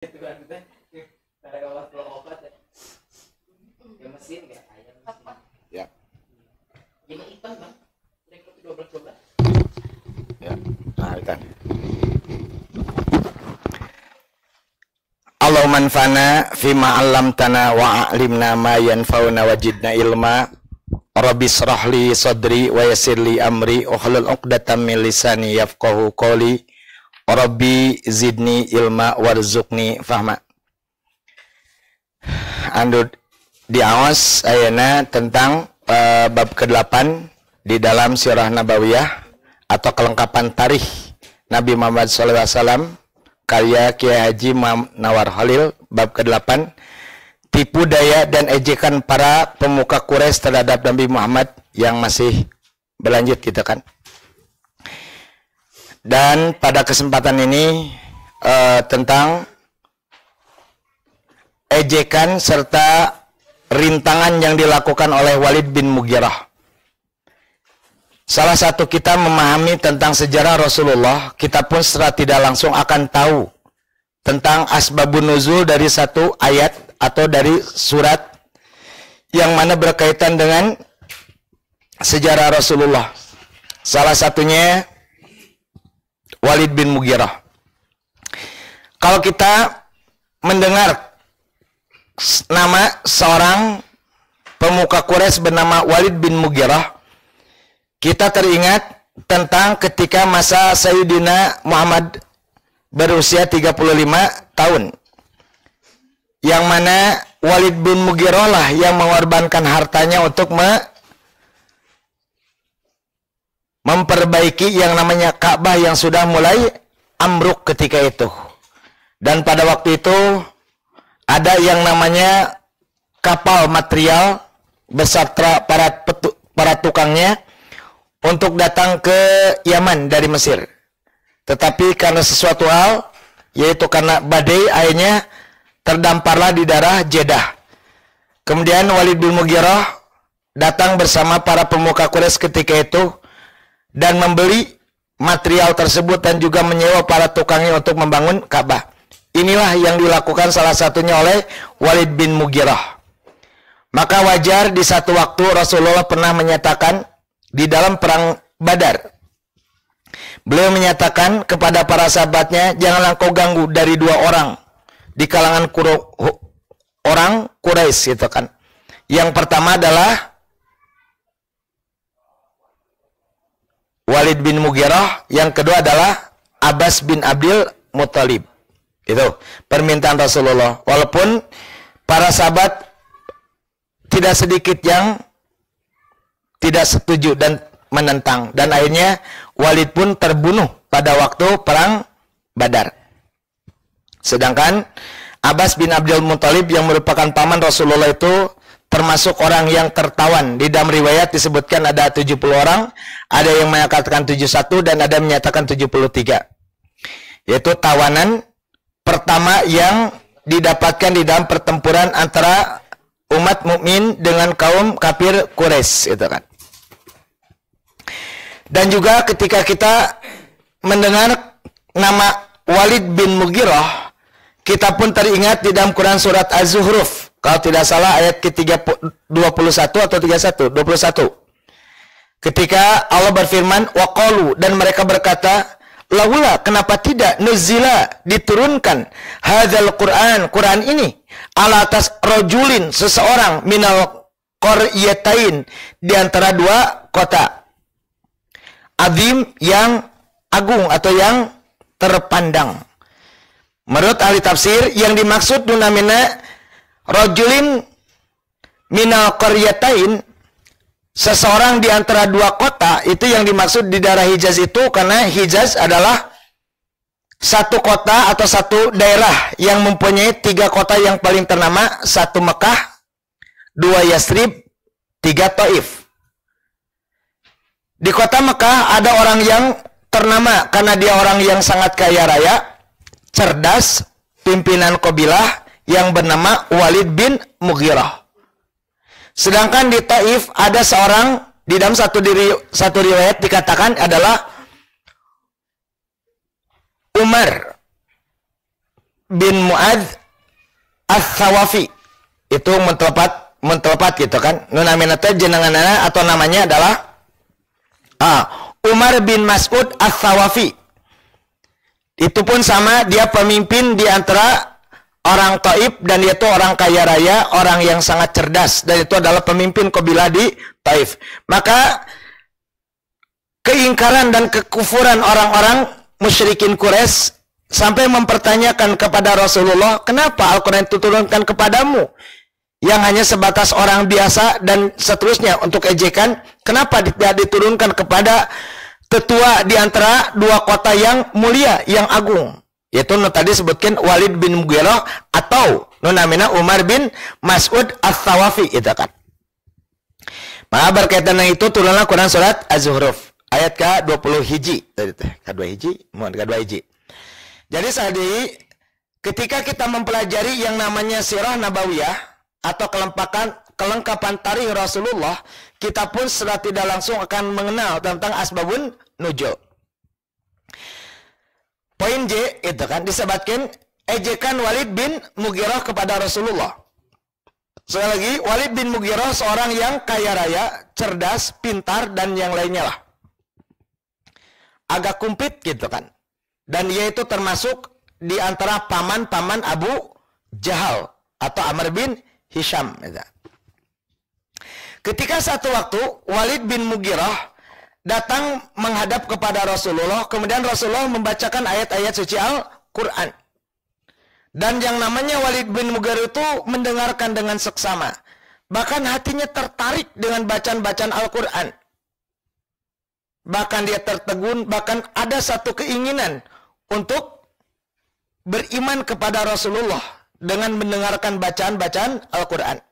Itu kan teh ada kawas obat ya mesin kayak ayam mesin. Ya. Gini hitam bang, rekor 12. Ya, nah kan. Allahumma anfa'na fima 'allamtana wa 'allimna ma yanfa'una wajidna ilma. Rabbi shrah li sadri wa yassir li amri wa hlul 'uqdatam min lisani yafqahu qawli. Rabbi zidni ilma warzuqni fahma. Anu diaos ayeuna tentang bab ke-8 di dalam Sirah Nabawiyah atau kelengkapan tarikh Nabi Muhammad SAW karya Kiai Haji Nawar Khalil bab ke-8, tipu daya dan ejekan para pemuka Quraisy terhadap Nabi Muhammad yang masih berlanjut gitu kan. Dan pada kesempatan ini tentang ejekan serta rintangan yang dilakukan oleh Walid bin Mughirah. Salah satu kita memahami tentang sejarah Rasulullah, kita pun secara tidak langsung akan tahu tentang asbabun nuzul dari satu ayat atau dari surat yang mana berkaitan dengan sejarah Rasulullah. Salah satunya Walid bin Mughirah. Kalau kita mendengar nama seorang pemuka Quraisy bernama Walid bin Mughirah, kita teringat tentang ketika masa Sayyidina Muhammad berusia 35 tahun. Yang mana Walid bin Mughirah lah yang mengorbankan hartanya untuk memperbaiki yang namanya Ka'bah yang sudah mulai ambruk ketika itu. Dan pada waktu itu ada yang namanya kapal material beserta para tukangnya untuk datang ke Yaman dari Mesir. Tetapi karena sesuatu hal, yaitu karena badai, akhirnya terdamparlah di daerah Jeddah. Kemudian Walid bin Mughirah datang bersama para pemuka Quraisy ketika itu dan membeli material tersebut dan juga menyewa para tukangnya untuk membangun Ka'bah. Inilah yang dilakukan salah satunya oleh Walid bin Mughirah. Maka wajar di satu waktu Rasulullah pernah menyatakan di dalam perang Badar, beliau menyatakan kepada para sahabatnya, janganlah kau ganggu dari dua orang di kalangan orang Quraisy itu kan. Yang pertama adalah Walid bin Mughirah, yang kedua adalah Abbas bin Abdul Muthalib. Itu permintaan Rasulullah. Walaupun para sahabat tidak sedikit yang tidak setuju dan menentang, dan akhirnya Walid pun terbunuh pada waktu perang Badar. Sedangkan Abbas bin Abdul Muthalib yang merupakan paman Rasulullah itu termasuk orang yang tertawan. Di dalam riwayat disebutkan ada 70 orang, ada yang menyatakan 71 dan ada yang menyatakan 73. Yaitu tawanan pertama yang didapatkan di dalam pertempuran antara umat mukmin dengan kaum kafir Quraisy itu kan. Dan juga ketika kita mendengar nama Walid bin Mughirah, kita pun teringat di dalam Quran surat Az-Zuhruf, kalau tidak salah ayat ke-21 atau 21. Ketika Allah berfirman, waqalu, dan mereka berkata, laula, kenapa tidak nuzila, diturunkan hadzal Quran ini ala atas rajulin, seseorang minal qaryatain, di antara dua kota azim, yang agung atau yang terpandang. Menurut ahli tafsir, yang dimaksud dunamina rajulin minal qaryatain, seseorang di antara dua kota, itu yang dimaksud di daerah Hijaz itu, karena Hijaz adalah satu kota atau satu daerah yang mempunyai 3 kota yang paling ternama, 1 Mekah, 2 Yasrib, 3 Taif. Di kota Mekah ada orang yang ternama karena dia orang yang sangat kaya raya, cerdas, pimpinan kabilah yang bernama Walid bin Mughirah. Sedangkan di Taif ada seorang, di dalam satu riwayat dikatakan adalah Umar bin Mu'adz Ats-Tsawafi. Itu mentelepat gitu kan. Nunamina teh jenenganna atau namanya adalah Umar bin Mas'ud Ats-Tsawafi. Itu pun sama, dia pemimpin di antara orang Taif, dan dia itu orang kaya raya, orang yang sangat cerdas, dan itu adalah pemimpin kabilah di Taif. Maka keingkaran dan kekufuran orang-orang musyrikin Quraisy sampai mempertanyakan kepada Rasulullah, kenapa Al-Quran itu turunkan kepadamu yang hanya sebatas orang biasa dan seterusnya untuk ejekan, kenapa tidak diturunkan kepada tetua di antara dua kota yang mulia, yang agung, yaitu tadi sebutkan Walid bin Mughirah atau namanya Umar bin Mas'ud Ats-Tsawafi itu kan. Maka berkaitan dengan itu turunlah Quran surat Az-Zukhruf ayat ke-20 hiji tadi teh, ke-2 hiji, mohon ke-2 hiji. Jadi tadi ketika kita mempelajari yang namanya sirah nabawiyah atau kelengkapan tarikh Rasulullah, kita pun secara tidak langsung akan mengenal tentang asbabun nuzul. Poin J itu kan disebutkan ejekan Walid bin Mughirah kepada Rasulullah. Sekali lagi, Walid bin Mughirah seorang yang kaya raya, cerdas, pintar, dan yang lainnya lah. Agak kumplit gitu kan. Dan dia itu termasuk di antara paman-paman Abu Jahal atau Amr bin Hisham. Ketika satu waktu Walid bin Mughirah datang menghadap kepada Rasulullah, kemudian Rasulullah membacakan ayat-ayat suci Al-Quran. Dan yang namanya Walid bin Mughirah itu mendengarkan dengan seksama. Bahkan hatinya tertarik dengan bacaan-bacaan Al-Quran. Bahkan dia tertegun, bahkan ada satu keinginan untuk beriman kepada Rasulullah dengan mendengarkan bacaan-bacaan Al-Quran.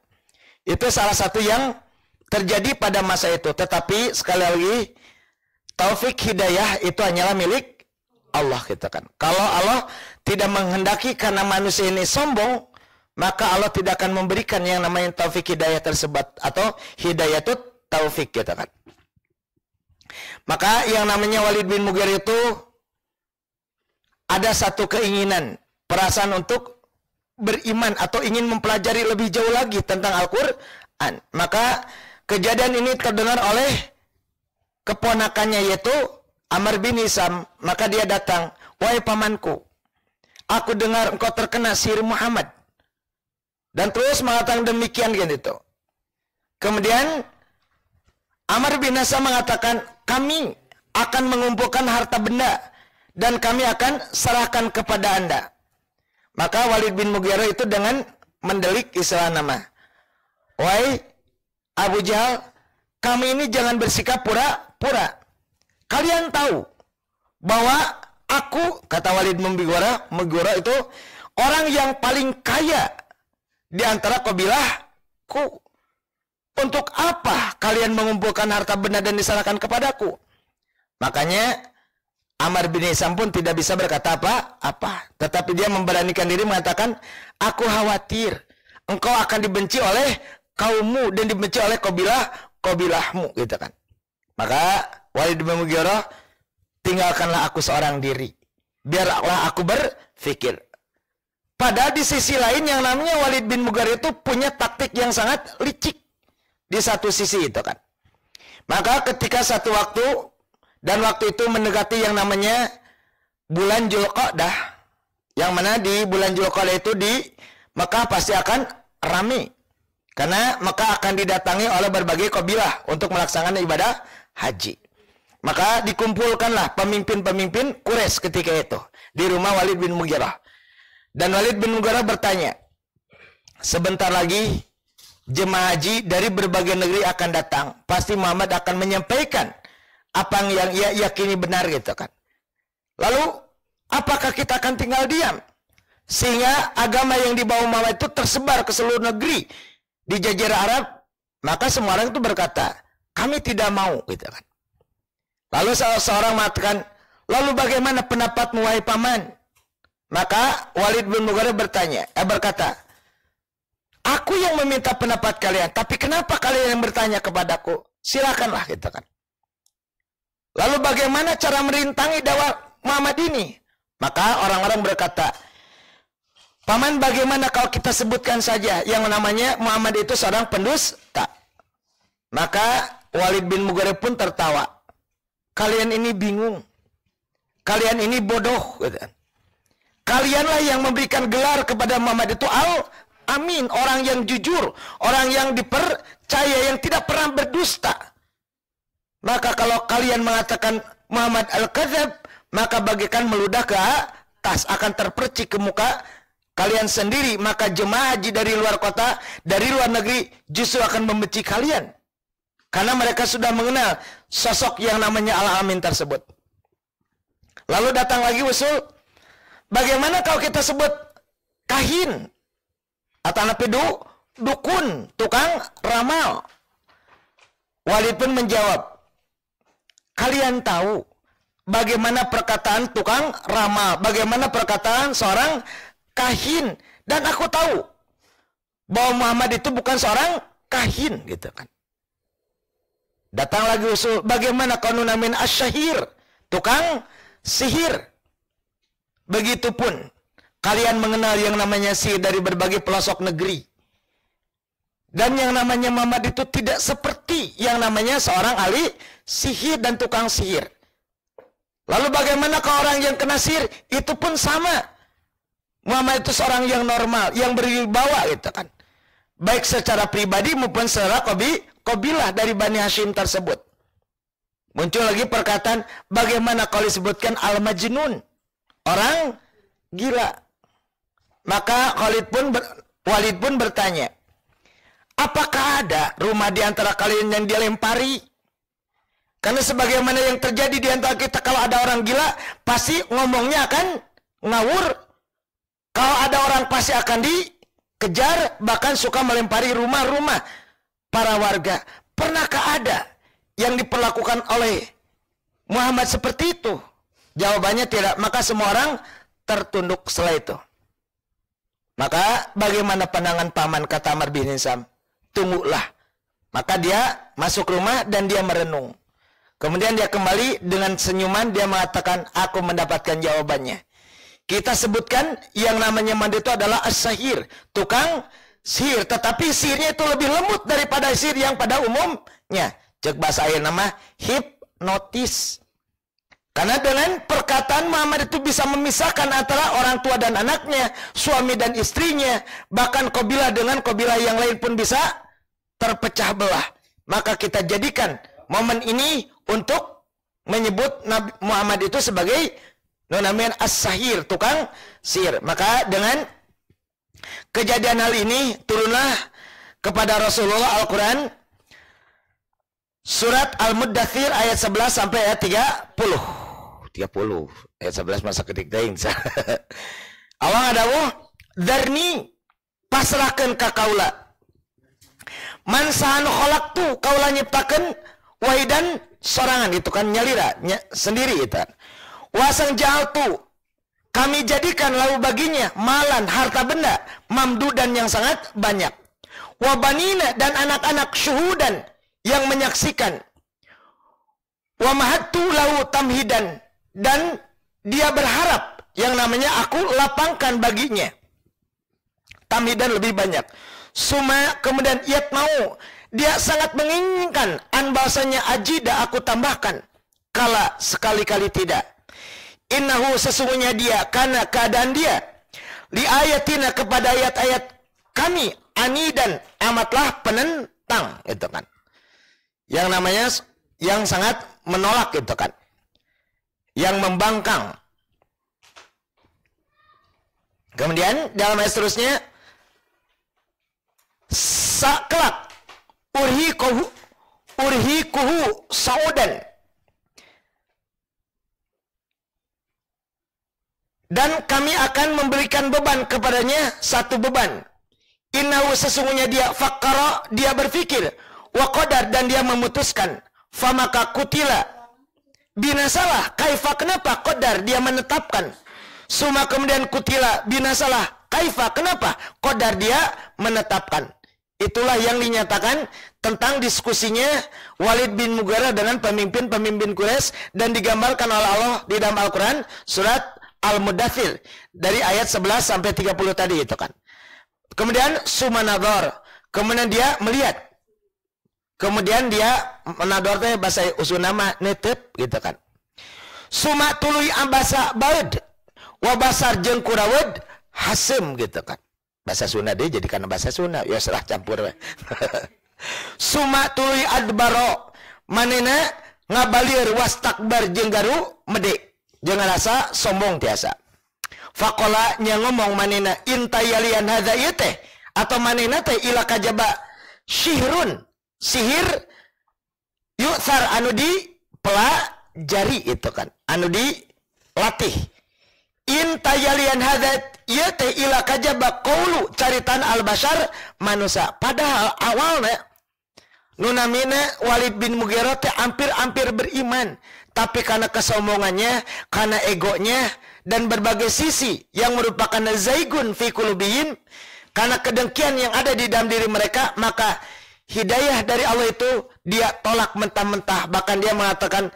Itu salah satu yang terjadi pada masa itu. Tetapi sekali lagi, taufik hidayah itu hanyalah milik Allah, kita kan. Kalau Allah tidak menghendaki karena manusia ini sombong, maka Allah tidak akan memberikan yang namanya taufik hidayah tersebut atau hidayah itu taufik, kita kan. Maka yang namanya Walid bin Mughirah itu ada satu keinginan, perasaan untuk beriman atau ingin mempelajari lebih jauh lagi tentang Al-Quran. Maka kejadian ini terdengar oleh keponakannya yaitu Amr bin Hisham. Maka dia datang, wahai pamanku, aku dengar engkau terkena sihir Muhammad. Dan terus mengatakan demikian gitu. Kemudian Amr bin Hisham mengatakan, kami akan mengumpulkan harta benda dan kami akan serahkan kepada Anda. Maka Walid bin Mughirah itu dengan mendelik istilah nama, wahai Abu Jahal, kami ini jangan bersikap pura-pura. Kalian tahu bahwa aku, kata Walid bin Mughirah itu orang yang paling kaya di antara kabilahku. Untuk apa kalian mengumpulkan harta benda dan diserahkan kepadaku? Makanya Amr bin Hisham pun tidak bisa berkata apa-apa. Tetapi dia memberanikan diri mengatakan, aku khawatir engkau akan dibenci oleh kaummu dan dibenci oleh kabilahmu, gitu kan. Maka Walid bin Mughirah, tinggalkanlah aku seorang diri, biarlah aku berpikir. Padahal di sisi lain yang namanya Walid bin Mughirah itu punya taktik yang sangat licik di satu sisi itu kan. Maka ketika satu waktu, dan waktu itu mendekati yang namanya bulan Dzulqa'dah, yang mana di bulan Dzulqa'dah itu di Mekah pasti akan ramai, karena Mekah akan didatangi oleh berbagai kabilah untuk melaksanakan ibadah haji. Maka dikumpulkanlah pemimpin-pemimpin Quraisy ketika itu di rumah Walid bin Mughirah. Dan Walid bin Mughirah bertanya, sebentar lagi jemaah haji dari berbagai negeri akan datang. Pasti Muhammad akan menyampaikan apa yang ia yakini benar, gitu kan. Lalu apakah kita akan tinggal diam sehingga agama yang dibawa Muhammad itu tersebar ke seluruh negeri di jazirah Arab? Maka semua orang itu berkata, kami tidak mau, gitu kan. Lalu seorang mengatakan, lalu bagaimana pendapatmu wahai paman? Maka Walid bin Mughirah berkata, aku yang meminta pendapat kalian, tapi kenapa kalian yang bertanya kepadaku? Silakanlah, gitu kan. Lalu bagaimana cara merintangi dakwah Muhammad ini? Maka orang-orang berkata, Paman, bagaimana kalau kita sebutkan saja yang namanya Muhammad itu seorang pendusta? Maka Walid bin Mughirah pun tertawa. Kalian ini bingung. Kalian ini bodoh. Kalianlah yang memberikan gelar kepada Muhammad itu Al-Amin. Orang yang jujur. Orang yang dipercaya, yang tidak pernah berdusta. Maka kalau kalian mengatakan Muhammad Al-Kadzab, maka bagaikan meludah ke atas, akan terpercik ke muka kalian sendiri. Maka jemaah haji dari luar kota, dari luar negeri justru akan membenci kalian, karena mereka sudah mengenal sosok yang namanya Al-Amin tersebut. Lalu datang lagi usul, bagaimana kalau kita sebut kahin atau dukun, tukang ramal? Walid pun menjawab, kalian tahu bagaimana perkataan tukang ramal, bagaimana perkataan seorang kahin, dan aku tahu bahwa Muhammad itu bukan seorang kahin, gitu kan. Datang lagi usul, bagaimana kau namin asyahir, tukang sihir? Begitupun kalian mengenal yang namanya sihir dari berbagai pelosok negeri, dan yang namanya Muhammad itu tidak seperti yang namanya seorang ahli sihir dan tukang sihir. Lalu bagaimana kalau orang yang kena sihir? Itu pun sama. Muhammad itu seorang yang normal, yang berwibawa, gitu kan. Baik secara pribadi maupun secara kabilah dari Bani Hashim tersebut. Muncul lagi perkataan, bagaimana kalau disebutkan Al-Majnun, orang gila? Maka Walid pun bertanya, apakah ada rumah di antara kalian yang dia lempari? Karena sebagaimana yang terjadi di antara kita, kalau ada orang gila, pasti ngomongnya akan ngawur. Kalau ada orang pasti akan dikejar, bahkan suka melempari rumah-rumah para warga. Pernahkah ada yang diperlakukan oleh Muhammad seperti itu? Jawabannya tidak. Maka semua orang tertunduk setelah itu. Maka bagaimana pandangan paman, kata Amr bin Hisham? Tunggulah. Maka dia masuk rumah dan dia merenung. Kemudian dia kembali dengan senyuman, dia mengatakan, aku mendapatkan jawabannya. Kita sebutkan yang namanya Muhammad itu adalah as-sahir, tukang sihir. Tetapi sihirnya itu lebih lembut daripada sihir yang pada umumnya. Cek bahasa air nama hipnotis. Karena dengan perkataan Muhammad itu bisa memisahkan antara orang tua dan anaknya, suami dan istrinya, bahkan kabilah dengan kabilah yang lain pun bisa terpecah belah. Maka kita jadikan momen ini untuk menyebut Nabi Muhammad itu sebagai namanya as-sahir, tukang sihir. Maka dengan kejadian hal ini turunlah kepada Rasulullah Al-Quran surat Al-Muddathir ayat 11 sampai ayat 30. Ayat 11 masa ketik daing. Awang adawu darni pasrahkeun ka kaula. Man sahanu khalaqtu, kaula nyiptakeun wahidan sorangan, itu kan nyalira sendiri itu. Wasang jaltu, kami jadikan lahu baginya malan, harta benda, mamdudan yang sangat banyak. Wabanina, dan anak-anak, syuhudan, yang menyaksikan. Wamahattu lahu tamhidan, dan dia berharap yang namanya aku lapangkan baginya tamhidan lebih banyak. Suma, kemudian iat mau, dia sangat menginginkan an bahasanya ajida, aku tambahkan, kala sekali-kali tidak. Innahu, sesungguhnya dia, karena keadaan dia, li ayatina, kepada ayat-ayat kami, anidan, amatlah penentang, itu kan. Yang namanya yang sangat menolak, itu kan. Yang membangkang. Kemudian dalam ayat seterusnya, saklak urhikuhu saudan, dan kami akan memberikan beban kepadanya, satu beban. Innahu, sesungguhnya dia, fakara, dia berpikir, wa qadar, dan dia memutuskan, famaka kutila, binasalah, kaifa, kenapa, qadar, dia menetapkan, suma, kemudian kutila, binasalah, kaifa, kenapa, qadar, dia menetapkan. Itulah yang dinyatakan tentang diskusinya Walid bin Mughirah dengan pemimpin-pemimpin Quraisy, dan digambarkan oleh Allah di dalam Al-Quran surat Al-Mudaththir dari ayat 11 sampai 30 tadi itu kan. Kemudian sumanador, kemudian dia melihat. Kemudian dia menador teh bahasa usunama netep gitu kan. Suma tuluy ambasa baud wa basar jeung kurawed hasem gitu kan. Bahasa Sunda deh jadikan bahasa Sunda ya serah campur we. Suma tuluy adbaro manena ngabalir wastakbar jeung garu mede jeung rasa sombong tiasa. Faqala nya ngomong manena intayalian hadza ieu teh atau manena teh ila kajaba syihrun sihir yu'thar anu di pelajari itu kan anu di latih intayalian hadza ieu teh ila kajaba qaulu caritan al-bashar manusia padahal awalnya nunamina Walid bin Mughirah teh hampir beriman tapi karena kesombongannya karena egonya dan berbagai sisi yang merupakan zaigun fi qulubihim karena kedengkian yang ada di dalam diri mereka maka hidayah dari Allah itu dia tolak mentah-mentah bahkan dia mengatakan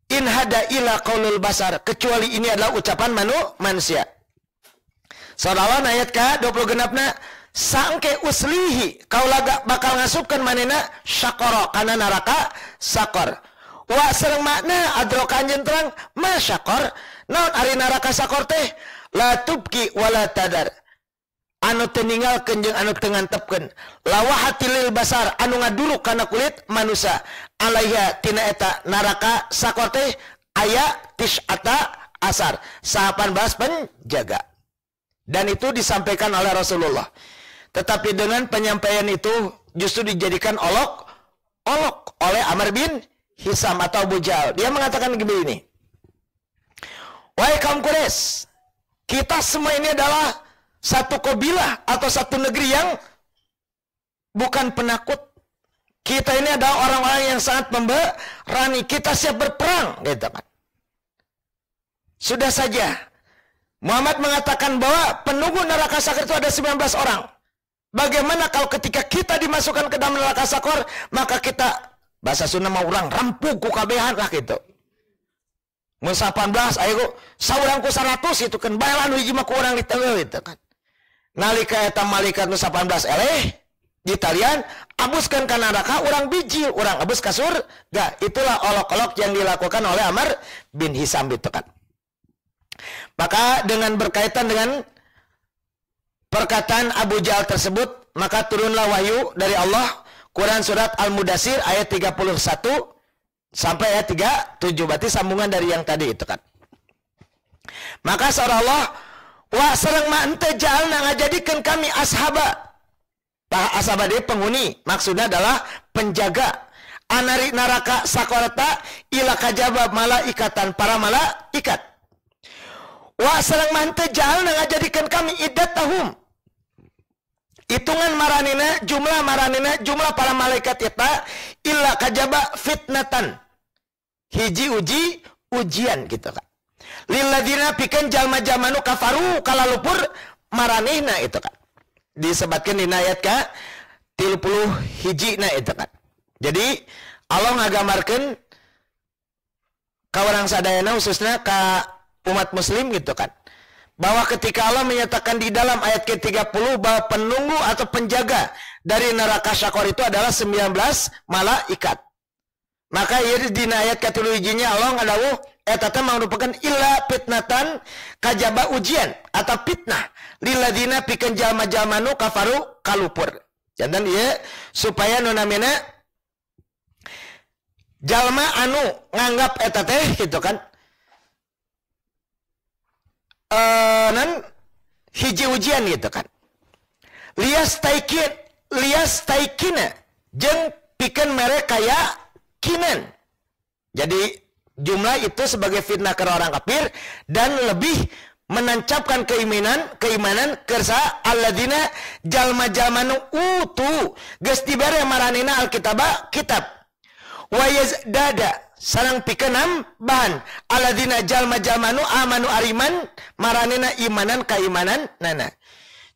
in hada ila qaulul basar kecuali ini adalah ucapan manusia. Saudara ayat ke-20 genapna sangke uslihi kaulaga bakal ngasupkeun manena syaqara kana neraka sakor. Wa sareng makna adroka anjeun terang ma syaqar naon ari neraka sakor teh la tubki wala tadar anu teu ninggalkeun jeung anu teu ngantepkeun lawahatil basar anu ngaduluk kana kulit manusia alaiha tina eta neraka sakor teh aya tis'ata asar 18 penjaga dan itu disampaikan oleh Rasulullah tetapi dengan penyampaian itu justru dijadikan olok oleh Amr bin Hisam atau Abu Jahal. Dia mengatakan begini, wahai kaum Quraisy, kita semua ini adalah satu kabilah atau satu negeri yang bukan penakut. Kita ini adalah orang-orang yang sangat pemberani. Kita siap berperang, gitu kan. Sudah saja, Muhammad mengatakan bahwa penunggu neraka sakor itu ada 19 orang. Bagaimana kalau ketika kita dimasukkan ke dalam neraka sakor, maka kita bahasa Sunda mau urang rampung ku kabehan lah gitu. Mun 18 ayo saurang ku 100 itu kan bae nu hiji mah ku urang di teu gitu kan. Nalika eta malaikat nu 18 eleh di talian abuskeun ka neraka urang biji, urang abus ka surga. Itulah olok-olok yang dilakukan oleh Amr bin Hisam itu kan. Maka dengan berkaitan dengan perkataan Abu Jahal tersebut, maka turunlah wahyu dari Allah Quran surat Al-Mudaththir ayat 31 sampai ayat 37. Berarti sambungan dari yang tadi itu kan. Maka surah Allah wa sareng ma ente ja'alna ngajadikeun kami ashaba. Ashaba dia penghuni, maksudnya adalah penjaga anari neraka sakorata ila kajaba malaikatan para malaikat. Wa sareng ma ente ja'alna ngajadikeun kami iddatahum hitungan maranina jumlah para malaikat eta illa kajaba fitnatan hiji ujian gitu kan lilladzina pikeun jalma-jalma nu kafaru kalalupur maranehna itu kan disebutkeun dina ayat ka 30 hijina itu kan. Jadi Allah ngagamarkeun ka urang sadayana khususnya ka umat muslim gitu kan bahwa ketika Allah menyatakan di dalam ayat ke-30 bahwa penunggu atau penjaga dari neraka syakor itu adalah 19 malaikat. Maka di ayat ke-31 Allah ngadawuh eta teh merupakan illa fitnatan kajaba ujian atau fitnah lilladzina pikeun jalma-jalma nu kafaru kalupur. Jantan ieu supaya nu namina jalma anu nganggap eta teh gitu kan nan hiji ujian gitu kan lias taikina jeung pikeun mere kaya kinan. Jadi jumlah itu sebagai fitnah ke orang kafir dan lebih menancapkan keimanan kersa alladzina jalma-jalma nu utu geus dibere maranina alkitaba kitab wa yazdada sareng pikeun bahan alladzina jalma-jalma nu amanu ariman maranina imanan kaimanan nana.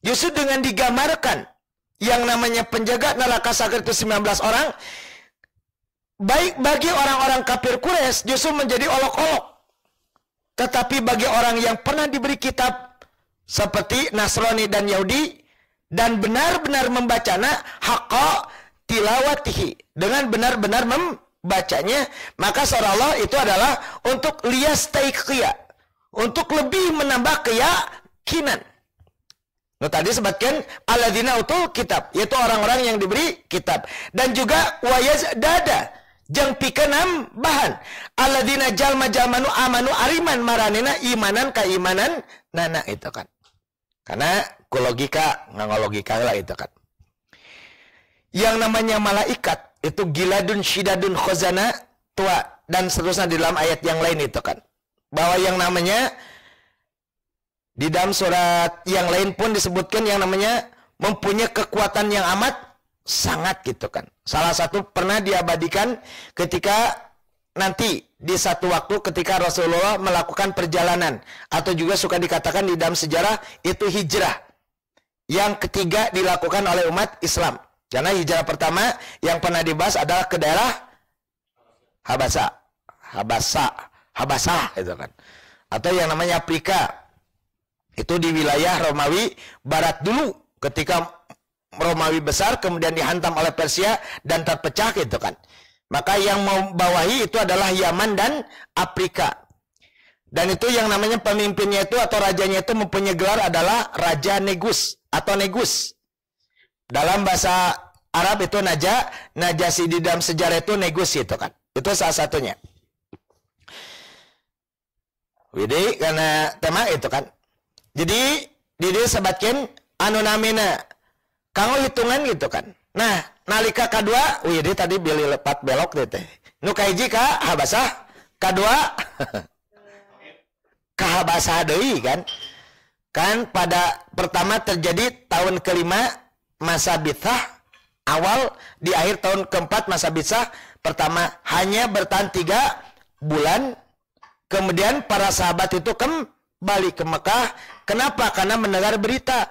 Justru dengan digambarkan yang namanya penjaga neraka sakor itu 19 orang, baik bagi orang-orang kafir Quraisy justru menjadi olok-olok. Tetapi bagi orang yang pernah diberi kitab seperti Nasrani dan Yahudi dan benar-benar membacanya haqqa tilawatihi, dengan benar-benar membacanya, maka seolah-olah itu adalah untuk liyastaiqiya, untuk lebih menambah keyakinan. Nah, tadi sebutkan alladzina utul kitab, yaitu orang-orang yang diberi kitab, dan juga wayazdada jeung pikeun nambahan alladzina jalma-jalmanu amanu ariman maranena imanan kaimanan nana itu kan. Karena ku logika ngangologika lah itu kan. Yang namanya malaikat itu giladun syidadun khazana tua dan seterusnya di dalam ayat yang lain itu kan. Bahwa yang namanya di dalam surat yang lain pun disebutkan yang namanya mempunyai kekuatan yang amat sangat gitu kan. Salah satu pernah diabadikan ketika nanti di satu waktu ketika Rasulullah melakukan perjalanan, atau juga suka dikatakan di dalam sejarah itu hijrah yang ketiga dilakukan oleh umat Islam. Karena hijrah pertama yang pernah dibahas adalah ke daerah Habasah itu kan. Atau yang namanya Afrika. Itu di wilayah Romawi Barat dulu, ketika Romawi besar kemudian dihantam oleh Persia dan terpecah gitu kan. Maka yang membawahi itu adalah Yaman dan Afrika. Dan itu yang namanya pemimpinnya itu atau rajanya itu mempunyai gelar adalah Raja Negus atau Negus. Dalam bahasa Arab itu Najasi, di dalam sejarah itu Negus itu kan. Itu salah satunya. Jadi karena tema itu kan. Jadi dia sebatkan anu namina kanggo hitungan gitu kan. Nah, nalika kadua, wih dia tadi beli lepat belok teh. Nu kahiji ka Habasah, kadua ka Habasah deui kan. Kan pada pertama terjadi tahun kelima masa bitsah, awal di akhir tahun keempat masa bitsah, pertama hanya bertahan 3 bulan. Kemudian para sahabat itu kembali ke Mekah. Kenapa? Karena mendengar berita.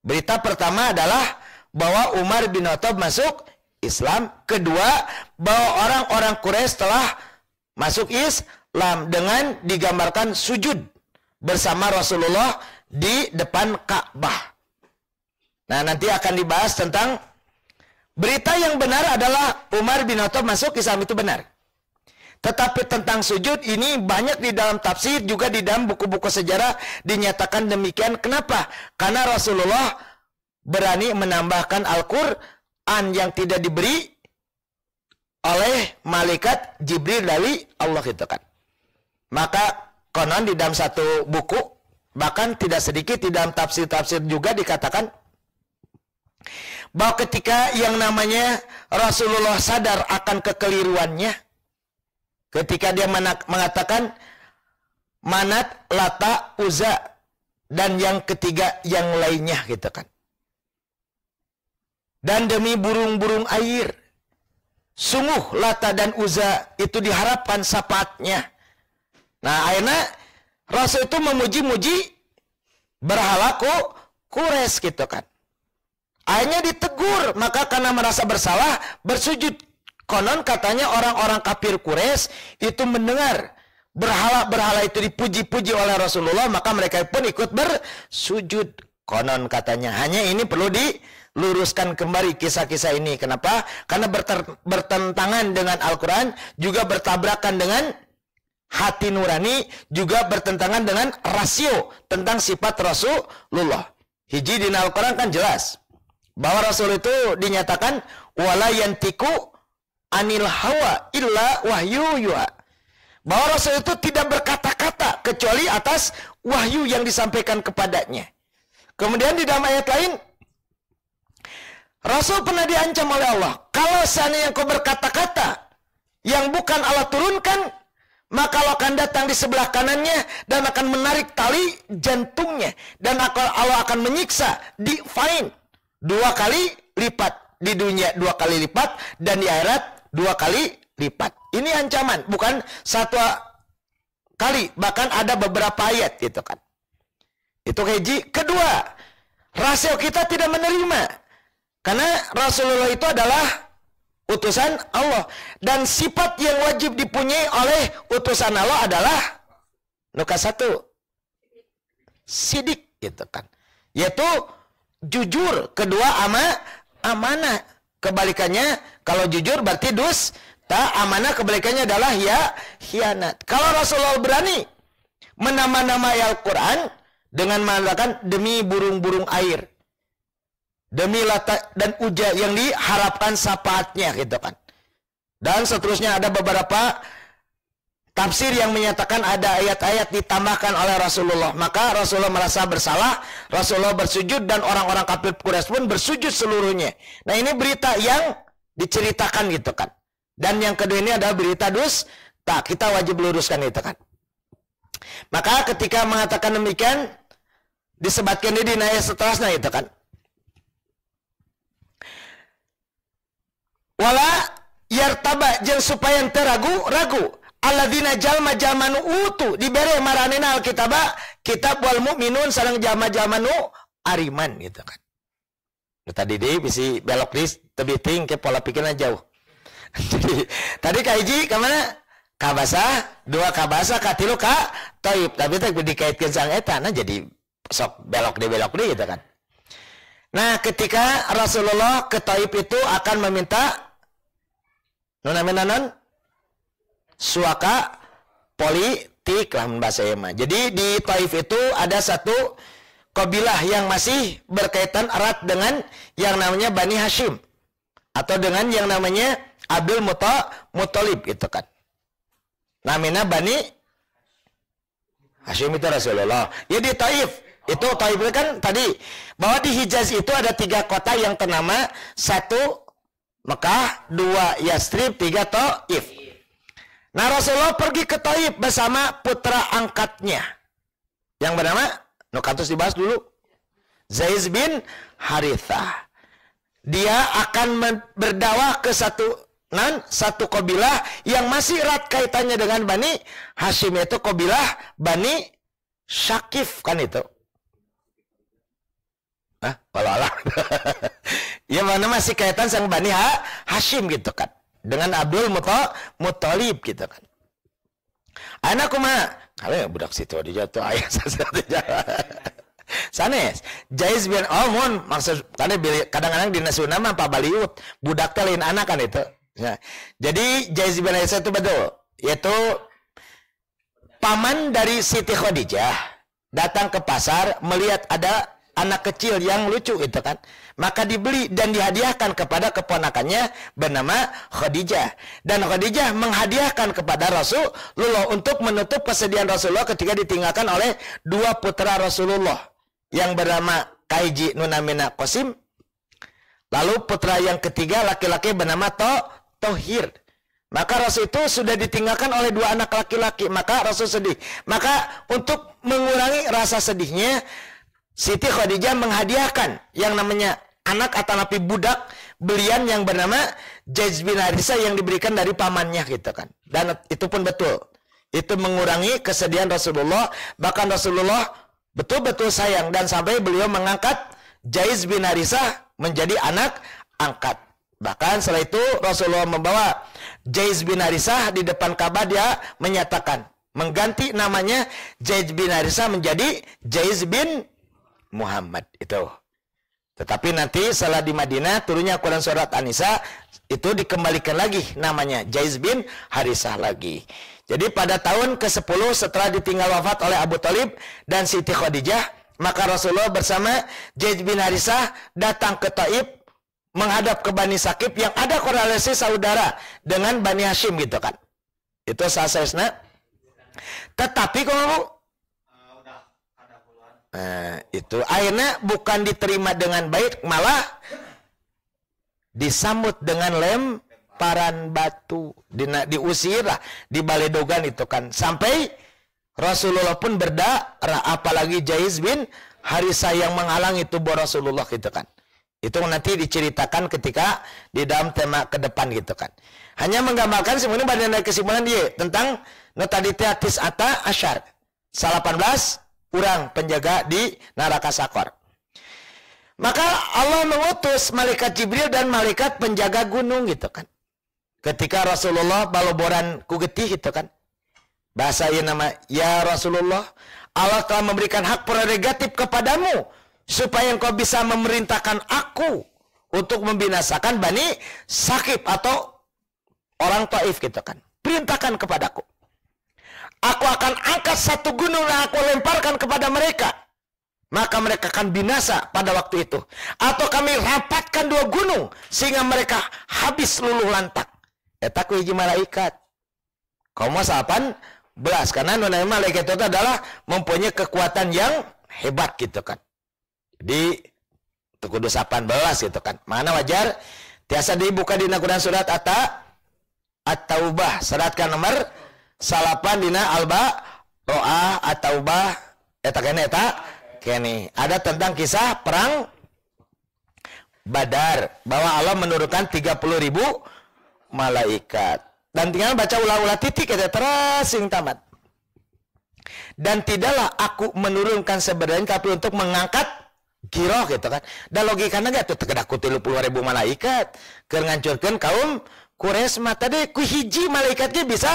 Berita pertama adalah bahwa Umar bin Khattab masuk Islam. Kedua, bahwa orang-orang Quraisy telah masuk Islam dengan digambarkan sujud bersama Rasulullah di depan Ka'bah. Nah, nanti akan dibahas tentang berita yang benar adalah Umar bin Khattab masuk Islam itu benar. Tetapi tentang sujud ini banyak di dalam tafsir, juga di dalam buku-buku sejarah dinyatakan demikian. Kenapa? Karena Rasulullah berani menambahkan Al-Quran yang tidak diberi oleh malaikat Jibril dari Allah itu kan. Maka konon di dalam satu buku, bahkan tidak sedikit di dalam tafsir-tafsir juga dikatakan bahwa ketika yang namanya Rasulullah sadar akan kekeliruannya, ketika dia mengatakan Manat, Lata, Uzza, dan yang ketiga yang lainnya gitu kan. Dan demi burung-burung air, sungguh Lata dan Uzza itu diharapkan syafaatnya. Nah, akhirnya Rasul itu memuji-muji berhala Quraisy gitu kan. Akhirnya ditegur, maka karena merasa bersalah bersujud. Konon katanya orang-orang kafir Quraisy itu mendengar berhala-berhala itu dipuji-puji oleh Rasulullah, maka mereka pun ikut bersujud. Konon katanya. Hanya ini perlu diluruskan kembali kisah-kisah ini. Kenapa? Karena bertentangan dengan Al-Quran, juga bertabrakan dengan hati nurani, juga bertentangan dengan rasio tentang sifat Rasulullah. Hiji di Al-Quran kan jelas bahwa Rasul itu dinyatakan wala yantiku anil hawa illa wahyu yuha. Bahwa Rasul itu tidak berkata-kata kecuali atas wahyu yang disampaikan kepadanya. Kemudian di dalam ayat lain, Rasul pernah diancam oleh Allah. Kalau seandainya kau berkata-kata yang bukan Allah turunkan, maka Allah akan datang di sebelah kanannya dan akan menarik tali jantungnya. Dan Allah akan menyiksa di fine 2 kali lipat. Di dunia 2 kali lipat, dan di akhirat 2 kali lipat. Ini ancaman, bukan 1 kali, bahkan ada beberapa ayat gitu kan. Itu hiji. Kedua, rasio kita tidak menerima, karena Rasulullah itu adalah utusan Allah, dan sifat yang wajib dipunyai oleh utusan Allah adalah Nu kasatu sidik gitu kan. Yaitu jujur, kedua amanah. Kebalikannya kalau jujur berarti amanah kebalikannya adalah khianat. Kalau Rasulullah berani menama-namai Al-Qur'an dengan mengatakan demi burung-burung air, demi lata dan uja yang diharapkan syafaatnya gitu kan. Dan seterusnya ada beberapa tafsir yang menyatakan ada ayat-ayat ditambahkan oleh Rasulullah. Maka Rasulullah merasa bersalah, Rasulullah bersujud dan orang-orang kafir Quraisy pun bersujud seluruhnya. Nah, ini berita yang diceritakan gitu kan. Dan yang kedua ini adalah berita dusta. Kita wajib luruskan itu kan. Maka ketika mengatakan demikian disebutkan di ayat seterusnya itu kan. Wala yartaba jeung supaya teu ragu alladzina jalma-jalma nu utu dibere maranena alkitaba kitab wal mukminun sareng jalma-jalma nu ariman gitu kan. Tadi deui bisi belok deui teu ting ke pola pikirna jauh. Jadi tadi ka hiji ka mana? Ka basa, dua ka basa, ka tilu ka thayyib. Tapi teh dikaitkeun sang eta nah jadi sok belok deui gitu kan. Nah, ketika Rasulullah ke Thayyib itu akan meminta non suaka politik lah bahasa Yema. Jadi di Taif itu ada satu kabilah yang masih berkaitan erat dengan yang namanya Bani Hashim atau dengan yang namanya Abdul Muttalib gitu kan. Namanya Bani Hashim itu Rasulullah. Ya di Taif itu kan tadi bahwa di Hijaz itu ada 3 kota yang ternama, 1 Mekah, 2 Yastrib, 3 Taif. Nah, Rasulullah pergi ke Taif bersama putra angkatnya yang bernama nukantos dibahas dulu, Zaid bin Harithah. Dia akan berdakwah ke satu kabilah yang masih erat kaitannya dengan Bani Hashim, yaitu kabilah Bani Syakif kan itu. Walau ya mana masih kaitan sama Bani Hashim gitu kan, dengan Abdul Muttalib gitu kan. Anak kumaha kalau budak situ dijatuh ayah sanes Jais bin Almun maksud kadang-kadang di nasuna mah Pak Baliut budak teh lain anak kan itu ya. Jadi Jais bin Aisyah itu betul, yaitu paman dari Siti Khadijah datang ke pasar melihat ada anak kecil yang lucu itu kan, maka dibeli dan dihadiahkan kepada keponakannya bernama Khadijah, dan Khadijah menghadiahkan kepada Rasulullah untuk menutup kesedihan Rasulullah ketika ditinggalkan oleh 2 putra Rasulullah yang bernama Kaiji nunamina Qasim, lalu putra yang ketiga laki-laki bernama Tohir. Maka Rasul itu sudah ditinggalkan oleh 2 anak laki-laki, maka Rasul sedih. Maka untuk mengurangi rasa sedihnya, Siti Khadijah menghadiahkan yang namanya anak atau napi budak belian yang bernama Zaid bin Harithah yang diberikan dari pamannya gitu kan. Dan itu pun betul. Itu mengurangi kesedihan Rasulullah. Bahkan Rasulullah betul-betul sayang dan sampai beliau mengangkat Zaid bin Harithah menjadi anak angkat. Bahkan setelah itu Rasulullah membawa Zaid bin Harithah di depan Ka'bah, dia menyatakan mengganti namanya Zaid bin Harithah menjadi Zaid bin Muhammad itu. Tetapi nanti setelah di Madinah turunnya Quran surat An-Nisa itu dikembalikan lagi namanya Zaid bin Harithah lagi. Jadi pada tahun ke-10 setelah ditinggal wafat oleh Abu Thalib dan Siti Khadijah, maka Rasulullah bersama Zaid bin Harithah datang ke Taif menghadap ke Bani Sakif yang ada korelasi saudara dengan Bani Hashim gitu kan. Itu sasesna. Tetapi kalau itu akhirnya bukan diterima dengan baik, malah disambut dengan lemparan batu, diusir lah di Baledogan itu kan, sampai Rasulullah pun berdarah, apalagi Zaid bin Harithah yang menghalangi tubuh Rasulullah gitu kan. Itu nanti diceritakan ketika di dalam tema ke depan gitu kan. Hanya menggambarkan sebenarnya pada kesimpulan dia tentang notadita tis'ata asyar 18 orang penjaga di neraka Sakor. Maka Allah mengutus malaikat Jibril dan malaikat penjaga gunung gitu kan. Ketika Rasulullah baloboran ku getih gitu kan. Bahasa ini nama, ya Rasulullah, Allah telah memberikan hak prerogatif kepadamu supaya engkau bisa memerintahkan aku untuk membinasakan Bani Sakif atau orang Taif gitu kan. Perintahkan kepadaku. Aku akan angkat satu gunung dan aku lemparkan kepada mereka. Maka mereka akan binasa pada waktu itu. Atau kami rapatkan dua gunung sehingga mereka habis luluh lantak. Eta ku hiji malaikat. Kaum 18 karena nona malaikat itu adalah mempunyai kekuatan yang hebat gitu kan. Jadi kudu 18 gitu kan. Mana wajar tiasa dibuka dina Quran surat At-Taubah surat kan nomor 8 dina Al-Baqarah At-Taubah eta kene ada tentang kisah perang Badar bahwa Allah menurunkan 30.000 malaikat. Dan tinggal baca ulah-ulah titik eta terus sing tamat. Dan tidaklah aku menurunkan sebenarnya tapi untuk mengangkat giroh gitu kan. Dan logikanya gak tuh tegedak ku 30.000 malaikat keur ngancurkeun kaum Quraisy mah tadi ku hiji malaikatnya bisa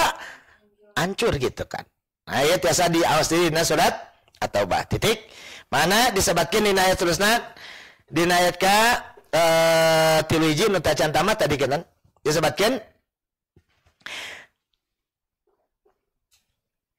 hancur gitu kan. Nah ya tiasa di awas dina surat At-Taubah titik mana disebutkeun dina ayat terusna dina ayat ka 3 hiji nu tacan tamat tadi kan disebutkeun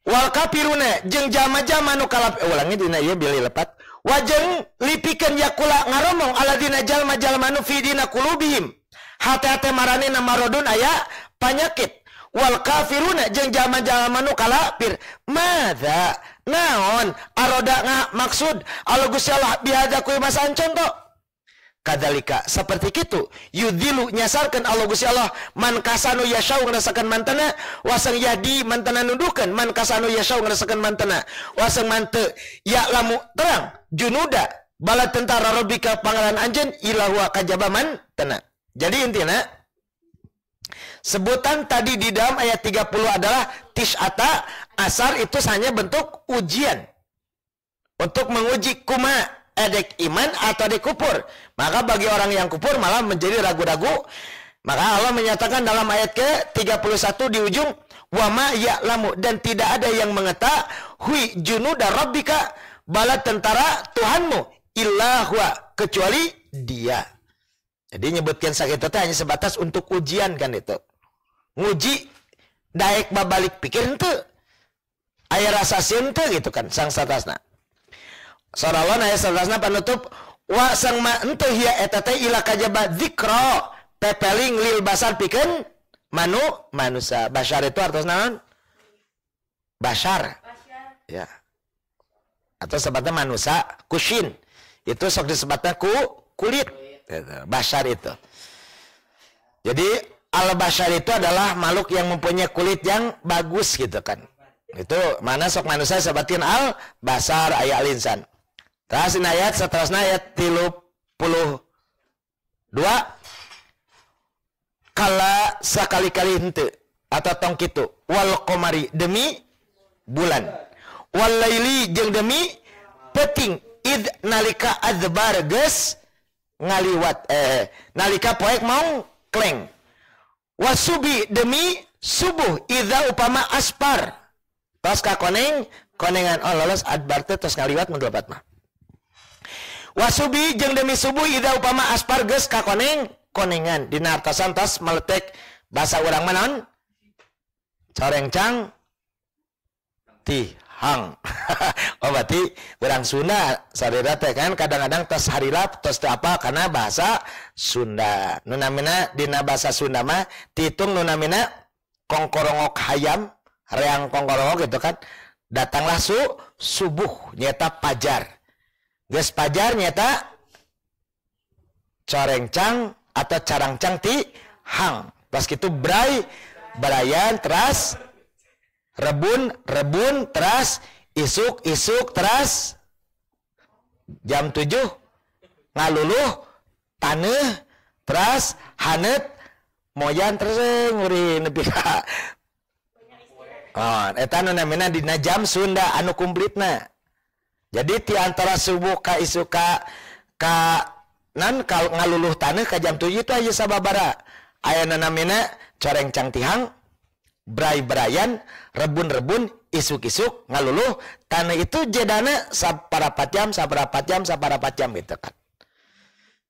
wal kafiruna jeung jama-jama nu kalap ulangi dina ieu bilih lepat wajeng lipikeun yakula ngaromong aladina jalma-jalma nu fi dina qulubihim hate-hate maranina marodun aya panyakit wal kafiruna jeung jalma-jalma nu kalafir madza naon aroda maksud Allah Gusti Allah bihadza ku masan contoh kadalika seperti kitu yudilu nyasarkan Allah Gusti Allah man kasanu yashau ngerasakan mantana wasang yadi mantana nuduhkeun man kasanu yashau ngerasakan mantana wasang mante ya lamu terang junuda bala tentara rabbika pangaran anjeun ilahua kajaba mantana. Jadi intinya sebutan tadi di dalam ayat 30 adalah tis'ata asar itu hanya bentuk ujian untuk menguji kuma edek iman atau edek kufur. Maka bagi orang yang kufur malah menjadi ragu-ragu. Maka Allah menyatakan dalam ayat ke-31 di ujung wa ma ya'lamu dan tidak ada yang mengetahui junuda rabbika bala tentara Tuhanmu illa huwa kecuali dia. Jadi nyebutkan sakit itu hanya sebatas untuk ujian kan itu. Nguji daek babalik pikir henteu. Aya rasa henteu gitu kan sang satasna. Sorawan ayat 11 penutup wa sang ma ente hiya eta teh ila kajaba dzikra pepeling lil basar pikeun manusia. Bashar itu artinya naon? Bashar. Ya. Atau sebutnya manusia kushin. Itu sok disebutnya kulit. Bashar itu. Jadi al-bashar itu adalah makhluk yang mempunyai kulit yang bagus gitu kan. Itu mana sok manusia sebatin al-basar ayat al-insan. Terus ayat seterusnya ayat 32 kala sekali-kali henteu atau tong kitu wal qamari demi bulan wal laili jeung demi peuting id nalika adbar geus ngaliwat nalika poek mau kleng wasubi demi subuh idza upama aspar tos ka konengan lolos adbar teh tos ngaliwat mun 24 mah wasubi jeung demi subuh idza upama aspar geus ka konengan dina artosan tos meletek bahasa urang manaon corengcang tihang. Oh berarti urang Sunda sadera teh kan kadang-kadang tos harilap tos teh apa karena bahasa Sunda. Nu namina dina bahasa Sunda mah titung nu namina kongkorongok hayam, reang kongkorongok gitu kan. Datanglah subuh nyata pajar. Geus pajar nyata corengcang atau carangcang tihang. Pas kitu berayan teras rebun teras isuk teras jam 7 ngaluluh taneuh teras haneut moyan terus nguri nepi ka eta nu namina dina jam Sunda anu kumplitna. Jadi ti antara subuh ka isuk ka ngaluluh taneuh ka jam 7 itu aya sababara aya namina corengcang tihang berai-berayan, rebun-rebun, isuk-isuk, ngaluluh, tanah itu jedana saparapat jam gitu kan.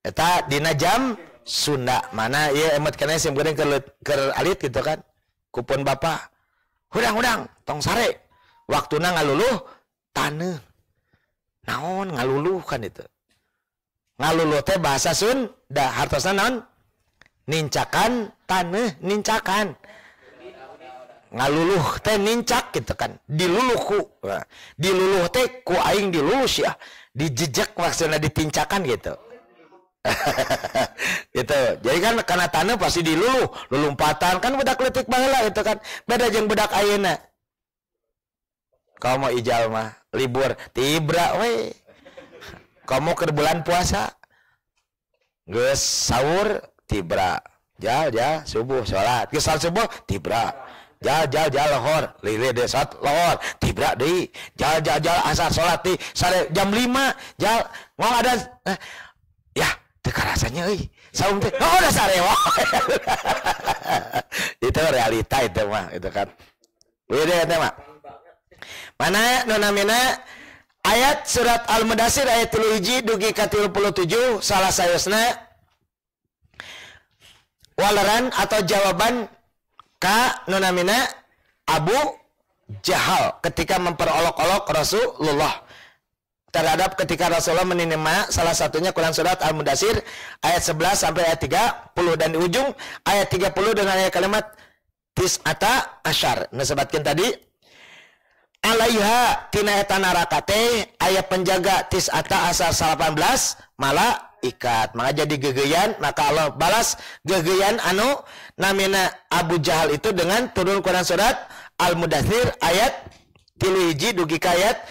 Eta dina jam Sunda mana ya emot kena sim geuning keur alit gitu kan. Kupun bapa, hudang tong sare. Waktuna ngaluluh taneuh. Naon ngaluluh kan itu. Ngaluluh teh bahasa Sunda, hartosna naon? Nincakan taneuh, nincakan. Ngaluluh teh nincak gitu kan. Diluluhku. Diluluh teh ku aing dilulus ya. Dijejek maksudnya ditincakan gitu. Gitu. Jadi kan karena taneuh pasti diluluh, lulumpatan kan budak leutik baheula itu kan. Beda jeung budak ayeuna. Kau mau ijal mah libur tibra we. Kamu ke bulan puasa geus sahur tibra jal subuh salat geus salat subuh tibra jal lohor lili de salat lohor tibra deui jal asar salat di sare jam 5 jal mau ada ya teu karasanya euy saum teh oh da sare itu realita itu mah itu kan beda teh mah mana nonamina ayat surat Al-Mudassir ayat 31 dugi ka 37 salah sayosna walaran atau jawaban ka nonamina Abu Jahal ketika memperolok-olok Rasulullah terhadap ketika Rasulullah menerima salah satunya Quran surat Al-Mudassir ayat 11 sampai ayat 30 dan di ujung ayat 30 dengan ayat kalimat tis'ata asyar. Nah sebatkan tadi alaiha tina eta neraka teh aya penjaga tis'ata asar 18 malaikat. Maka jadi gegeyan, maka Allah balas gegeyan anu namina Abu Jahal itu dengan turun Quran surat Al-Mudaththir ayat 31 dugi ka ayat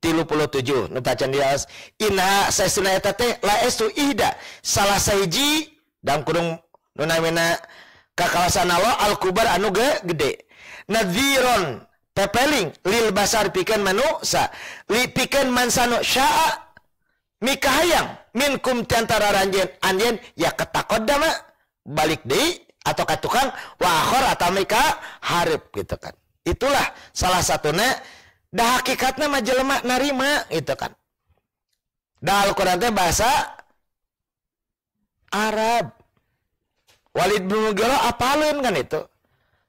37. Nu tacan dia inna saesuna eta teh la estu ihda salah sahiji dan kurung nu namina kakawasan Allah al-kubar anu gede. Nadhiron pepeling lil basar pikeun manusia li pikeun mansanu syaa mikahayang minkum tiantara anjeun ya ketakodama balik deui atau ka tukang wa akhir atau mika hareup gitu kan. Itulah salah satuna da hakikatna mah jelema narima gitu kan. Da Al-Qur'an teh bahasa Arab. Walid bin Mughirah apaleun kan itu.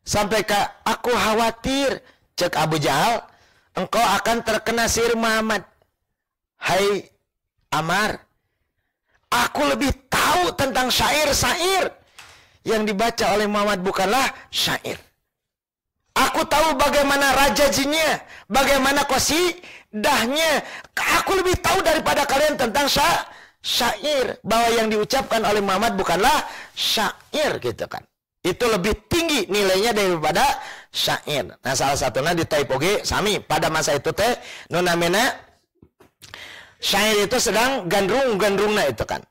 Sampai ke aku khawatir cek Abu Jahal engkau akan terkena sihir Muhammad. Hai Amar, aku lebih tahu tentang syair-syair yang dibaca oleh Muhammad bukanlah syair. Aku tahu bagaimana raja-jinnya, bagaimana qasidahnya. Aku lebih tahu daripada kalian tentang syair, bahwa yang diucapkan oleh Muhammad bukanlah syair gitu kan. Itu lebih tinggi nilainya daripada syair. Nah salah satunya di Taipoge sami pada masa itu teh nunamina syair itu sedang gandrung-gandrungna itu kan.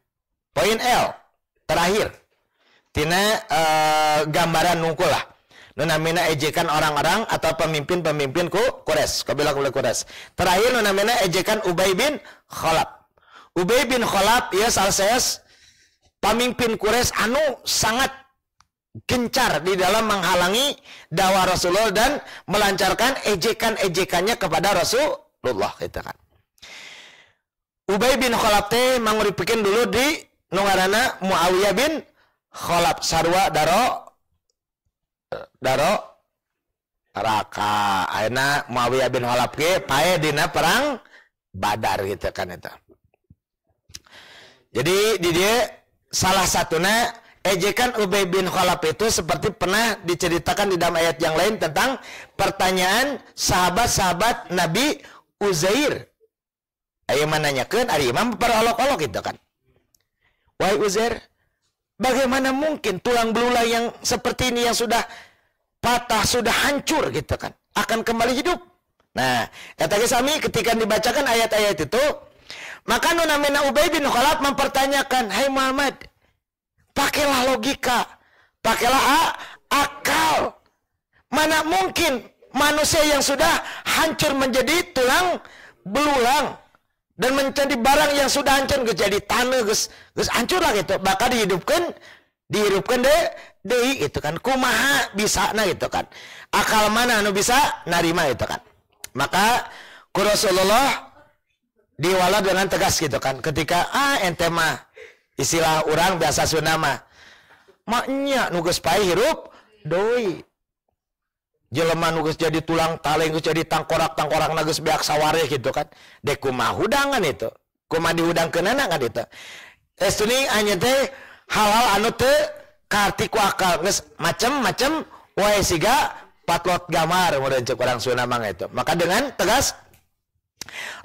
Poin L terakhir tina gambaran nungkul lah. Nunamina ejekan orang-orang atau pemimpin-pemimpin Quraisy, kabilah Quraisy. Terakhir nunamina ejekan Ubay bin Khalaf. Ubay bin Khalaf ya salses pemimpin Quraisy anu sangat gencar di dalam menghalangi dakwah Rasulullah dan melancarkan ejekan-ejekannya kepada Rasulullah gitu kan. Ubay bin Khalaf teh manguripikeun dulu di nungarana Muawiyah bin Khalaf sarua daro Raka. Ayeuna Muawiyah bin Khalaf ge pae dina perang Badar gitu kan eta. Jadi di dia salah satuna ejekan Ubay bin Khalaf itu seperti pernah diceritakan di dalam ayat yang lain tentang pertanyaan sahabat-sahabat Nabi Uzair. Ayo menanyakan ari imam perolok-olok gitu kan. Wahai Uzair, bagaimana mungkin tulang belulang yang seperti ini yang sudah patah, sudah hancur gitu kan, akan kembali hidup? Nah, kata Sami ketika dibacakan ayat-ayat itu, maka nunamina Ubay bin Khalaf mempertanyakan, hai Muhammad, pakailah logika, pakailah akal. Mana mungkin manusia yang sudah hancur menjadi tulang belulang dan menjadi barang yang sudah hancur jadi tanah geus hancur lah gitu, bakal dihidupkan dihirupkan deui itu kan. Kumaha bisana gitu kan. Akal mana anu bisa narima itu kan. Maka ku Rasulullah diwala dengan tegas gitu kan. Ketika ente mah istilah orang biasa Sunda mah maknya nu geus pae hirup deui. Jelema nu geus jadi tulang taleng geus jadi tangkorak-tangkorak na geus beak sawareh gitu kan. Dek kumaha hudangan itu. Kumaha dihudangkeunana kan itu. Estuni anya teh halal anu teu karti ku akal geus macem-macem wae siga patlot gamar meureun ceuk urang Sunda mah itu. Maka dengan tegas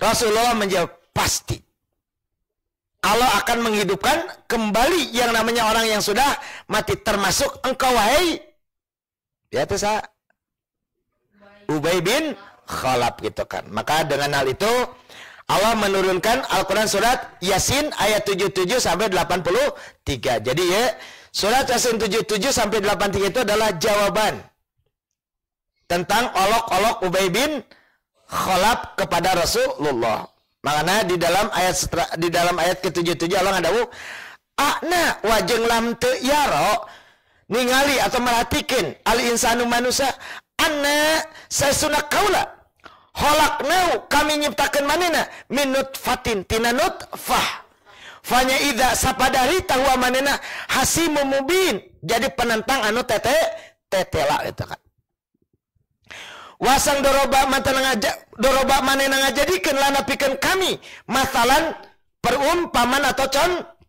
Rasulullah menjawab pasti Allah akan menghidupkan kembali yang namanya orang yang sudah mati, termasuk engkau wahai ya teh sa Ubay bin Khalaf gitu kan. Maka dengan hal itu Allah menurunkan Al-Quran surat Yasin ayat 77 sampai 83. Jadi ya surat Yasin 77 sampai 83 itu adalah jawaban tentang olok-olok Ubay bin Khalaf kepada Rasulullah. Makanya di dalam ayat ke-77 Allah ngadawu akna wajeng lam teu yaro ningali atau merhatikan al insanu manusia anna sesuna kaula khalaqnau kami nyiptakeun manehna min nutfatin tina nutfah fanya idza sapadari tahwa manehna hasimum mubin jadi penentang anu tetela eta kan. Wasang doroba manehna ngajadikeun lana pikeun kami masalan perumpamaan atau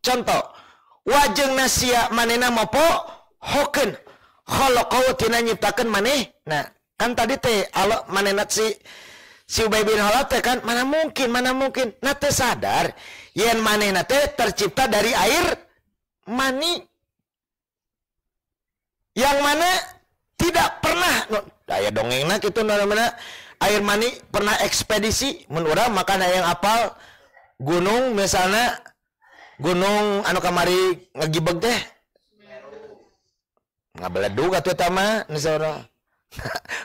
contoh wajeng nasia manehna mopo hokeun khalaqau tina nyiptakeun maneh. Nah kan tadi teh Allah manehna si Ubay bin Khalaf teh kan mana mungkin na teh sadar yen manehna teh tercipta dari air mani yang mana tidak pernah daya dongengna kitu namanya air mani pernah ekspedisi mun urang makana yang apal gunung misalnya gunung anu kamari ngagibeg teh ngabeledug atuh eta mah misalna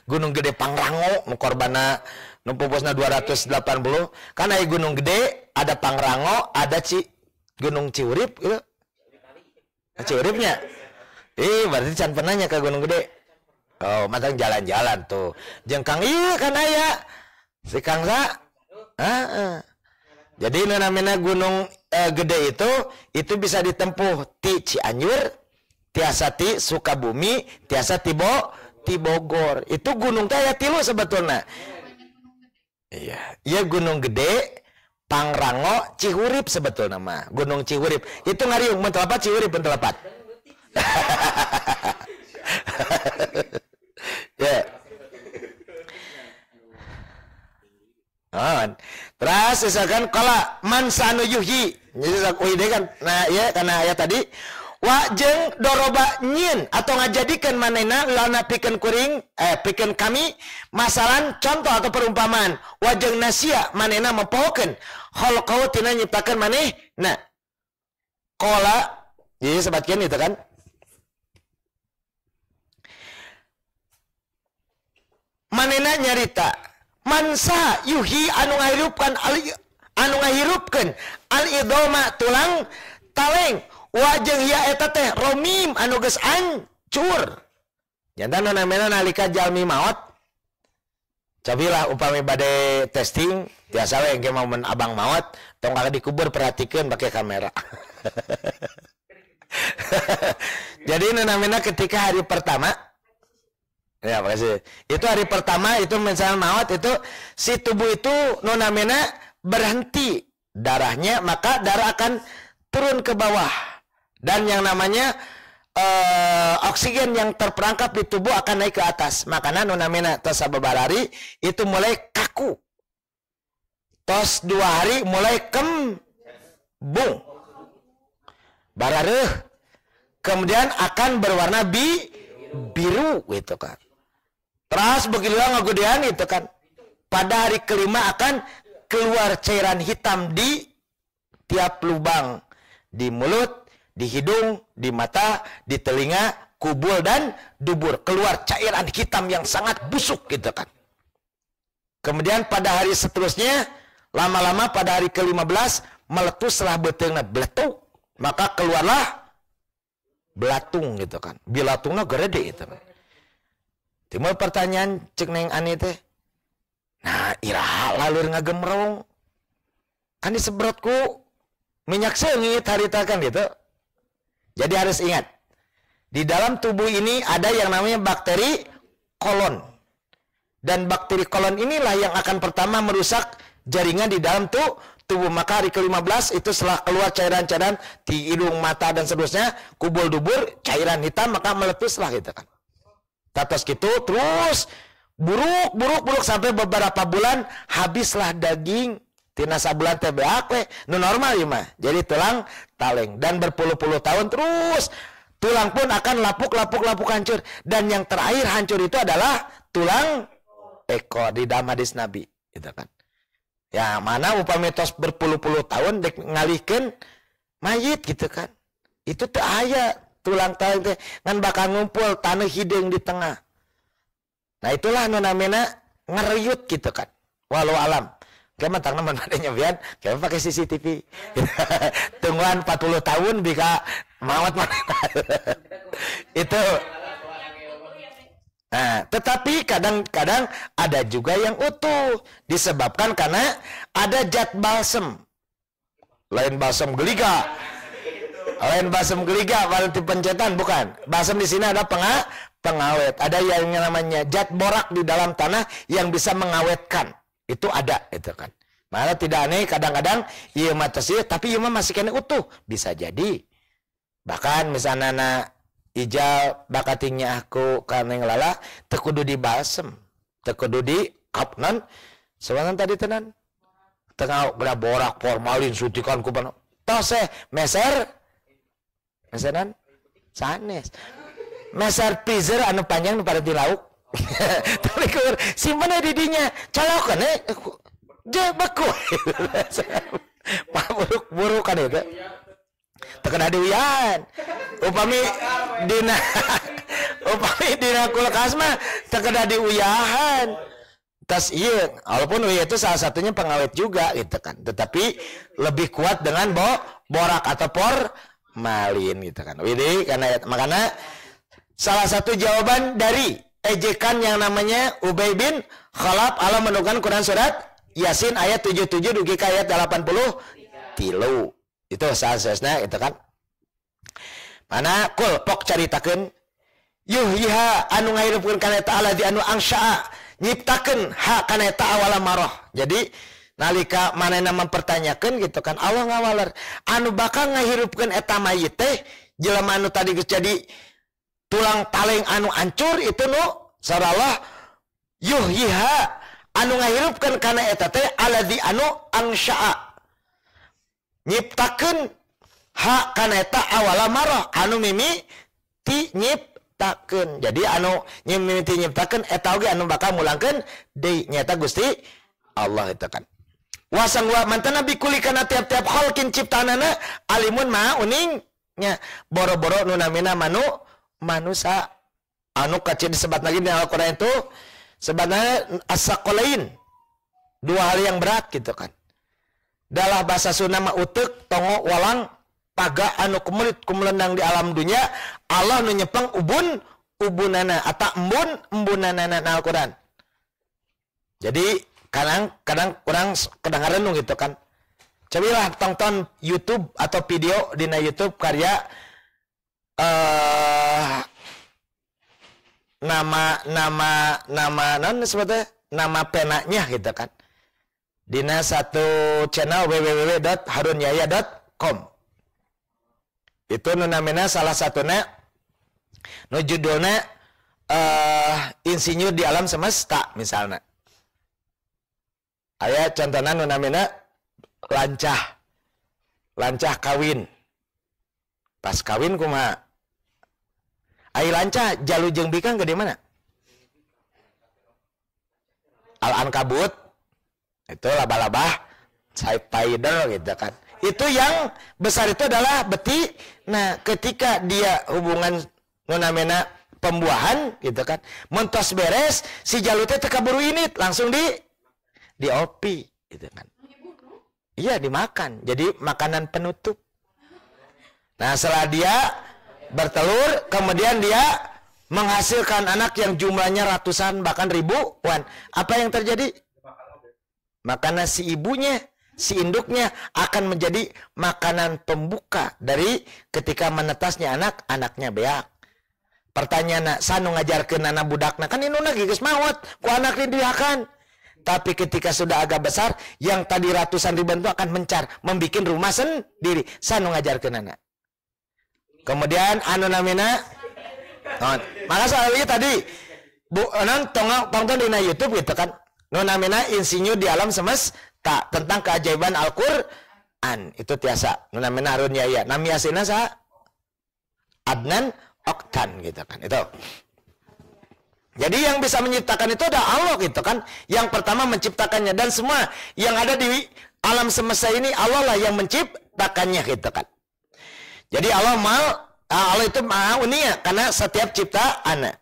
Gunung Gede Pangrango nu korbana nu puposna 280 kan aya gunung gede ada Pangrango ada Gunung Ciurip gitu Ciuripnya berarti can pernahnya ke Gunung Gede. Oh, matang jalan-jalan tuh. Jeung Kang ieu kan aya. Si Kang Sa. Jadi namanya gunung gede itu bisa ditempuh ti Cianjur, tiasa ti Sukabumi, tiasa ti Bogor. Itu gunung teh aya 3 sebetulna. Iya, ieu Gunung Gede, Pangrango, Cihurip sebetulna mah. Gunung Cihurip. Itu ngariung mun telapat Cihurip mun telapat. Ya. Terus misalkan kala mansanu yuhi. Jadi kan nah ya karena ayat tadi wajeng doroba nyin atau ngajadikan manehna lana pikeun kuring pikeun kami masalan contoh atau perumpamaan wajeng nasia manehna mempohokeun khalaqau tina nyiptakeun maneh. Nah qala jadi sebatkeun itu kan manehna nyarita mansa yuhi anu ngahirupkeun al idoma tulang taleng wajeng ya eta teh romim anu geus ancur jantan namanya nalika jalmi maot cabilah upami bade testing biasa we engke mau abang maot tong kada dikubur perhatikeun pakai kamera. Jadi namanya ketika hari pertama ya makasih. Itu hari pertama itu misalnya maut itu si tubuh itu nonamena berhenti darahnya maka darah akan turun ke bawah dan yang namanya oksigen yang terperangkap di tubuh akan naik ke atas makanya nonamena tos sababarari itu mulai kaku tos 2 hari mulai kembung barareuh kemudian akan berwarna biru gitu kan. Terus begitu ngagedean itu kan. Pada hari kelima akan keluar cairan hitam di tiap lubang. Di mulut, di hidung, di mata, di telinga, kubul dan dubur. Keluar cairan hitam yang sangat busuk gitu kan. Kemudian pada hari seterusnya, lama-lama pada hari ke-15, meletuslah beteungna bletuk. Maka keluarlah belatung gitu kan. Bilatungna gede itu kan. Timbul pertanyaan cek neng Ani teh. Nah, iraha lalur ngagemrong. Kan disebrotku minyak seungit harita kan gitu. Jadi harus ingat. Di dalam tubuh ini ada yang namanya bakteri kolon. Dan bakteri kolon inilah yang akan pertama merusak jaringan di dalam tubuh. Maka hari ke-15 itu setelah keluar cairan-cairan di hidung, mata, dan seterusnya, kubul dubur, cairan hitam, maka meletuslah gitu kan. Tatos gitu, terus buruk sampai beberapa bulan, habislah daging. Tina sabulan TBAK, nu normal ya mah. Jadi tulang taleng. Dan berpuluh-puluh tahun terus, tulang pun akan lapuk hancur. Dan yang terakhir hancur itu adalah tulang ekor di dalam hadis Nabi. Gitu kan. Ya mana upami tos berpuluh-puluh tahun dek ngalihkeun mayit gitu kan. Itu teu aya tulang taleng teh ngan bakal ngumpul taneuh hideung di tengah. Nah itulah nu namina ngereyut gitu kan. Walau alam. Kayak mentang teman adanya bian, kayak pakai CCTV. Tungguan 40 tahun bika mawat mana. Itu. Nah, tetapi kadang-kadang ada juga yang utuh disebabkan karena ada zat balsem. Lain balsem geliga. Lain balsem geliga berarti pencetan bukan. Balsem di sini ada pengawet. Ada yang namanya zat borak di dalam tanah yang bisa mengawetkan. Itu ada itu kan. Malah tidak aneh kadang-kadang ieu mah teh tapi ieu mah masih kena utuh. Bisa jadi. Bahkan misalnya ijal bakatingnya aku kaneng lala teu kudu dibalsem, teu kudu di kapnan. Sawangan tadi tenan. Tengah geura borak formalin sutikan ku bana. Tos meseran sanes. Meser pizer anu panjang nu pada di lauk. Tapi keur simpen di dinya calokan je beku. Buruk kan itu. Tekena diuyan. Upami dina kulkas mah tekena diuyahan. Tas iya, walaupun uyah itu salah satunya pengawet juga gitu kan. Tetapi lebih kuat dengan borak atau formalin gitu kan. Widih karena makanya salah satu jawaban dari ejekan yang namanya Ubay bin Khalaf Allah menurunkan Quran surat Yasin ayat 77 dugi ka ayat 80 tilu. Itu sanesna itu kan. Mana kul pok caritakeun yuhyiha anu ngahirupkeun kana eta Allah di anu angsya'a nyiptakeun ha kana eta awala marah. Jadi nalika manehna mempertanyakeun gitu kan Allah ngawaler anu bakal ngahirupkeun eta mayit teh jelema anu tadi geus jadi tulang taleng anu hancur itu nu sarallah yuhyiha anu ngahirupkeun kana eta teh alladzi anu angsya'a nyiptakeun ha kana eta awala marah anu mimiti nyiptakeun. Jadi anu mimiti nyiptakeun eta oge anu bakal mulangkeun deui nyata Gusti Allah itu kan. Wasang wa mantana bikuli kana tiap-tiap khalqin ciptaanana alimun ma uning nya boro-boro nu namina manusia anu kacil disebut lagi di Al-Quran itu sebenarnya as-saqalain, dua hal yang berat gitu kan. Dalam bahasa Sunda mah uteuk tongo walang paga anu kumulit kumelendang di alam dunia Allah nu nyepeng ubunana atau embunana na Al-Quran. Jadi kadang kurang kedengaran gitu kan. Cobalah tonton YouTube atau video di YouTube karya nama non sebetulnya nama penanya gitu kan. Dina satu channel www.harunyaya.com. Itu nu namina salah satunya nu judulnya insinyur di alam semesta misalnya. Aya contohna nu namina lancah kawin. Pas kawin kumaha? Ai lancah jalu jeung bikang ke di mana? Al-Ankabut. Itu laba-laba spider gitu kan. Itu yang besar itu adalah beti. Nah, ketika dia hubungan nonamena pembuahan gitu kan. Mentos beres si jalu teh kaburu ini langsung diopi gitu kan. Iya, dimakan. Jadi makanan penutup. Nah, setelah dia bertelur, kemudian dia menghasilkan anak yang jumlahnya ratusan bahkan ribuan. Apa yang terjadi? Makanan si ibunya, si induknya akan menjadi makanan pembuka dari ketika menetasnya anak, anaknya beak. Pertanyaan, sanu ngajarkeun anak budakna kan induna geus maot, ku anak didiakan. Tapi ketika sudah agak besar, yang tadi ratusan ribuan itu akan membikin rumah sendiri. Sanu ngajarkeun anak. Kemudian anu namina, maka soalnya tadi bu non tonton di YouTube gitu kan. Nu namina insinyur di alam semesta tentang keajaiban Al-Qur'an. Itu tiasa. Nu namina Harun Yahya. Nami asina sa Adnan Oktan gitu kan. Itu. Jadi yang bisa menciptakan itu ada Allah gitu kan. Yang pertama menciptakannya dan semua yang ada di alam semesta ini Allah lah yang menciptakannya gitu kan. Jadi Allah itu mau unia karena setiap ciptaan.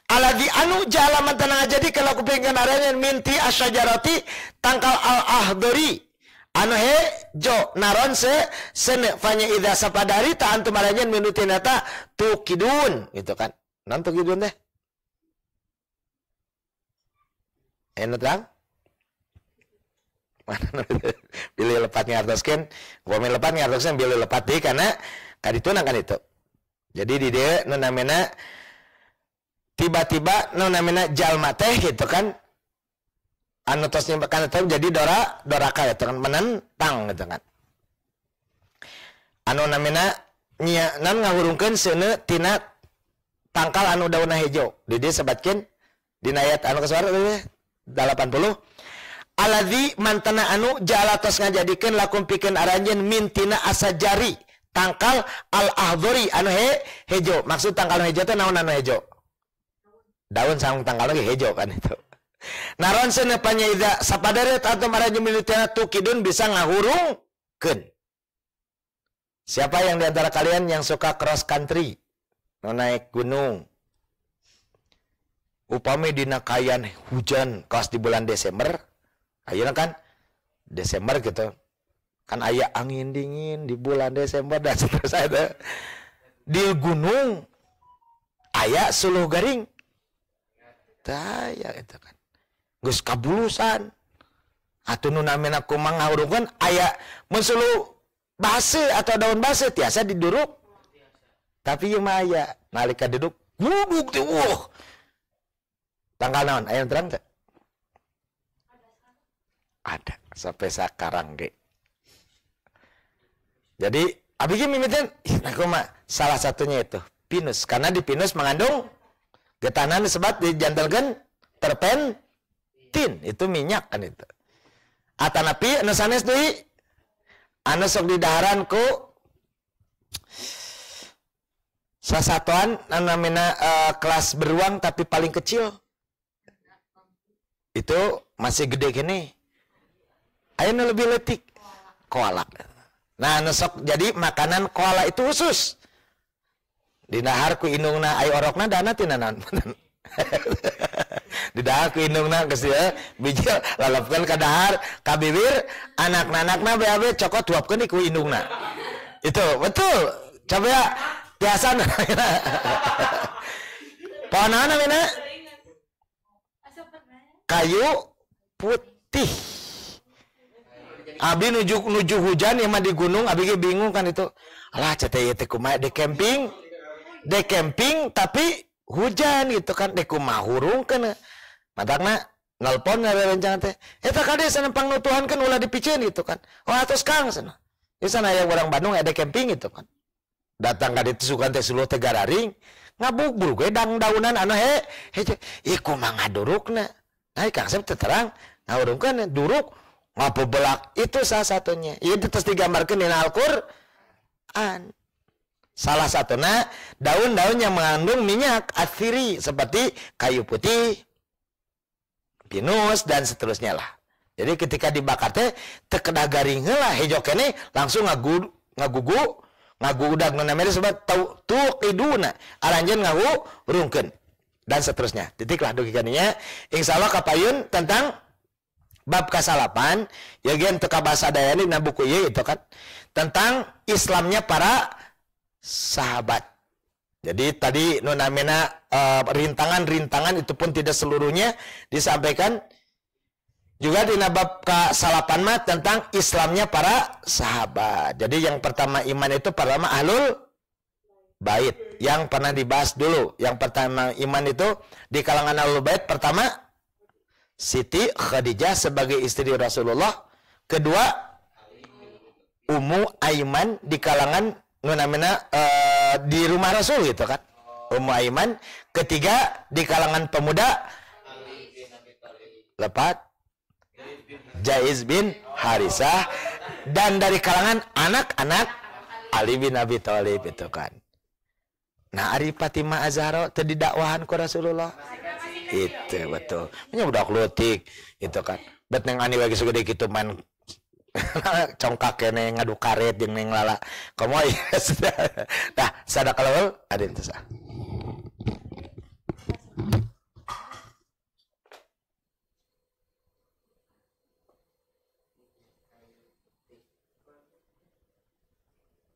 Aladzi anu jalaman tanah jadi kalau kupingkan aranya minti asyajarati tangkal al-ahdori anu hejo naron sene fanya idza sapadari ta antum aranya minutinata tukidun gitu kan. Non tukidun teh. Enak kan? Mana pilih lepat ngartoskeun, gua main lepat ngartoskeun pilih lepat deui karena kadituna kan itu. Jadi di dia nu namina tiba-tiba nu namina jalma teh gitu kan anu tos nyembahkan teh jadi doraka gitu kan menentang gitu kan anu namina nya nan ngahurungkeun seuneu tina tangkal anu daunna hejo di dieu sebatkeun dina ayat anu kasar 80 aladzi mantana anu jala tos ngajadikeun lakum pikeun aranjeun mintina asajari tangkal al-ahdori anu hejo maksud tangkal hejo teh naon anu hejo daun sang tanggal lagi hijau kan itu. Naron senepanya ida sapadaret atau maraji militena tukidun bisa ngahurungkeun. Siapa yang diantara kalian yang suka cross country, naik gunung? Upami dina kayan hujan kaos di bulan Desember, ayeuna kan Desember gitu. Kan aya angin dingin di bulan Desember dan seterusnya. Di gunung aya suluh garing. Daya itu kan geus kabulusan atuh nu namina kumaha ngahurungkeun aya mun sulu base atau daun base tiasa diduruk tapi ieu mah aya nalika duduk bubuk teh tanggal naon aya terang teh ada sampai sakarang ge jadi abi ge mimiten aku mah salah satunya itu pinus karena di pinus mengandung getanan disebut dijantelkeun terpentin itu minyak kan itu. Atanapi anu sanes deui anu sok didaharan ku sasatuan anu namina kelas beruang tapi paling kecil. Itu masih gede gini. Aya nu lebih leutik. Koala. Nah, anu sok jadi makanan koala itu khusus. Didahar ku indungna ai orokna dana tina naon. Didahar ku indungna geus ieu biji lalapkeun ka dahar ka bibir anak-anakna beabe cokot tuapkeun ku indungna. Itu betul. Coba ya biasa pohon naon namina? Kayu putih. Abi nuju hujan ya mah di gunung abi ge bingung kan itu. Alah cenah teh kumaha di camping tapi hujan gitu kan dek kumaha hurungkeun madangna nelpon rencana teh eta kade sanempang nutuhankeun ulah dipicieun gitu kan oh atos Kang sana ieu sana aya urang Bandung ada camping gitu kan datang ka ditu sugan teh suluh teh gararing ngabugbul ge daunan anu ieu kumaha ngadurukna ai Kang Sep teh terang ngahurungkeun duruk ngapebelak itu salah satunya ieu terus digambarkeun dina Al-Qur'an. Salah satunya daun-daun yang mengandung minyak atsiri seperti kayu putih, pinus dan seterusnya lah. Jadi ketika dibakar teh tekeda garing heula hejo kene langsung ngagugudag namanya sebab tuqiduna aranjeun ngahurungkeun dan seterusnya. Titiklah dugi kaninya insyaallah kapayun tentang bab kasalapan ya gen teka bahasa dayani na buku ieu itu kan tentang Islamnya para sahabat Jadi tadi nunamina rintangan-rintangan itu pun tidak seluruhnya disampaikan. Juga di bab ke-8 mah tentang Islamnya para sahabat. Jadi yang pertama iman itu pertama ahlul bait. Yang pernah dibahas dulu. Yang pertama iman itu di kalangan ahlul bait pertama Siti Khadijah sebagai istri Rasulullah. Kedua Ummu Aiman di kalangan nunamina di rumah Rasul gitu kan. Ummu Aiman. Ketiga di kalangan pemuda lepat Jaiz bin Harisah, dan dari kalangan anak-anak Ali bin Abi Thalib itu kan. Nah, Ari Fatimah Azhara tadi dakwahan ku Rasulullah. Itu betul. Nya budak leutik itu kan. Bet neng ani lagi segede kitu man congkak kene ngadu karet jeung neng lala. Komo ieu. Nah, sadaqallahu adin tasa.